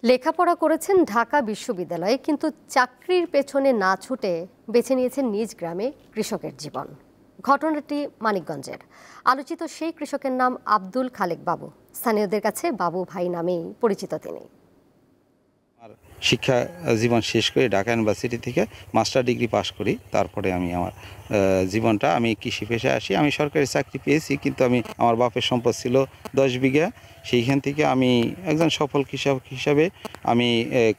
লেখাপড়া করেছেন ঢাকা বিশ্ববিদ্যালয়ে, কিন্তু চাকরির পেছনে না ছুটে বেছে নিয়েছেন নিজ গ্রামে কৃষকের জীবন। ঘটনাটি মানিকগঞ্জের। আলোচিত সেই কৃষকের নাম আব্দুল খালেক বাবু। স্থানীয়দের কাছে বাবু ভাই নামেই পরিচিত তিনি। শিক্ষা জীবন শেষ করে ঢাকা ইউনিভার্সিটি থেকে মাস্টার ডিগ্রি পাশ করি। তারপরে আমি আমার জীবনটা কৃষি পেশায় আসি। আমি সরকারি চাকরি পেয়েছি, কিন্তু আমার বাপের সম্পদ ছিল 10 বিঘা। সেইখান থেকে আমি একজন সফল কৃষক হিসাবে আমি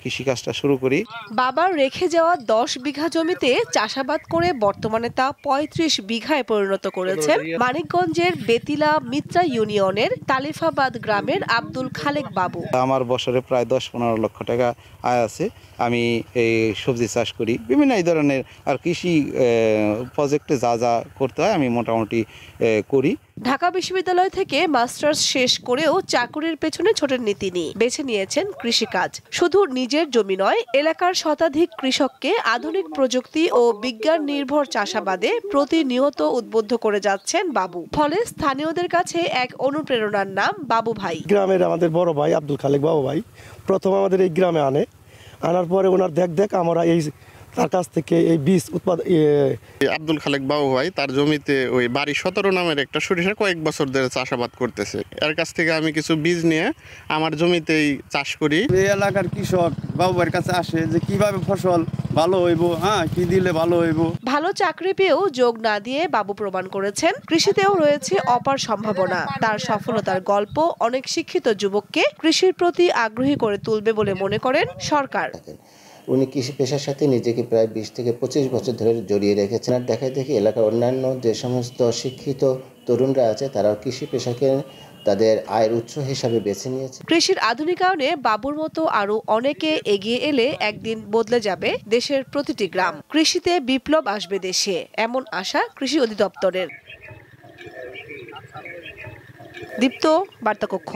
কৃষিকাজটা শুরু করি। বাবার রেখে যাওয়া 10 বিঘা জমিতে চাষাবাদ করে বর্তমানে তা 35 বিঘায় পরিণত করেছেন মানিকগঞ্জের বেতিলা মিত্রা ইউনিয়নের তালিফাবাদ গ্রামের আব্দুল খালেক বাবু। আমার বছরে প্রায় 10-15 লক্ষ টাকা আয় আছে। আমি এই সবজি চাষ করি, বিভিন্ন এই ধরনের আর কৃষি প্রজেক্টে যা যা করতে হয় আমি মোটামুটি করি। ঢাকা বিশ্ববিদ্যালয় থেকে মাস্টার্স শেষ করেও চাকুরির পেছনে ছোটেননি তিনি। বেছে নিয়েছেন কৃষিকাজ। শুধু নিজের জমি নয়, এলাকার শতাধিক কৃষককে আধুনিক প্রযুক্তি ও বিজ্ঞান নির্ভর চাষাবাদে প্রতিনিয়ত উদ্বুদ্ধ করে যাচ্ছেন বাবু। ফলে স্থানীয়দের কাছে এক অনুপ্রেরণার নাম বাবু ভাই। গ্রামের আমাদের বড় ভাই আব্দুল খালেক বাবু ভাই প্রথম আমাদের এই গ্রামে আনার পরে ওনার দেখ আমরা এই তার কাছ থেকে এই বীজ উৎপাদন। আব্দুল খালেক বাবু ভাই তার জমিতে ওই বাড়ি 17 নামের একটা সরিষা কয়েক বছর ধরে চাষাবাদ করতেছে। এর কাছ থেকে আমি কিছু বীজ নিয়ে আমার জমিতেই চাষ করি। এই এলাকার কৃষক বাবু ভাইয়ের কাছে আসে যে কিভাবে ফসল ভালো হইব, কি দিলে ভালো হইব। ভালো চাকরি পেয়েও যোগ না দিয়ে বাবু প্রমাণ করেছেন কৃষিতেও রয়েছে অপার সম্ভাবনা। তার সফলতার গল্প অনেক শিক্ষিত যুবককে কৃষির প্রতি আগ্রহী করে তুলবে বলে মনে করেন সরকার। উনি কৃষি পেশার সাথে নিজেকে প্রায় 20 থেকে 25 বছর ধরে জড়িয়ে রেখেছেন। আর দেখি এলাকার অন্যান্য যে সমস্ত শিক্ষিত তরুণরা আছে তারাও কৃষি পেশাকে তাদের আয়ের উৎস হিসাবে বেছে নিয়েছে। কৃষির আধুনিকায়নে বাবুর মতো আরো অনেকে এগিয়ে এলে একদিন বদলে যাবে দেশের প্রতিটি গ্রাম। কৃষিতে বিপ্লব আসবে দেশে, এমন আশা কৃষি অধিদপ্তরের। দীপ্ত, বার্তা কক্ষ।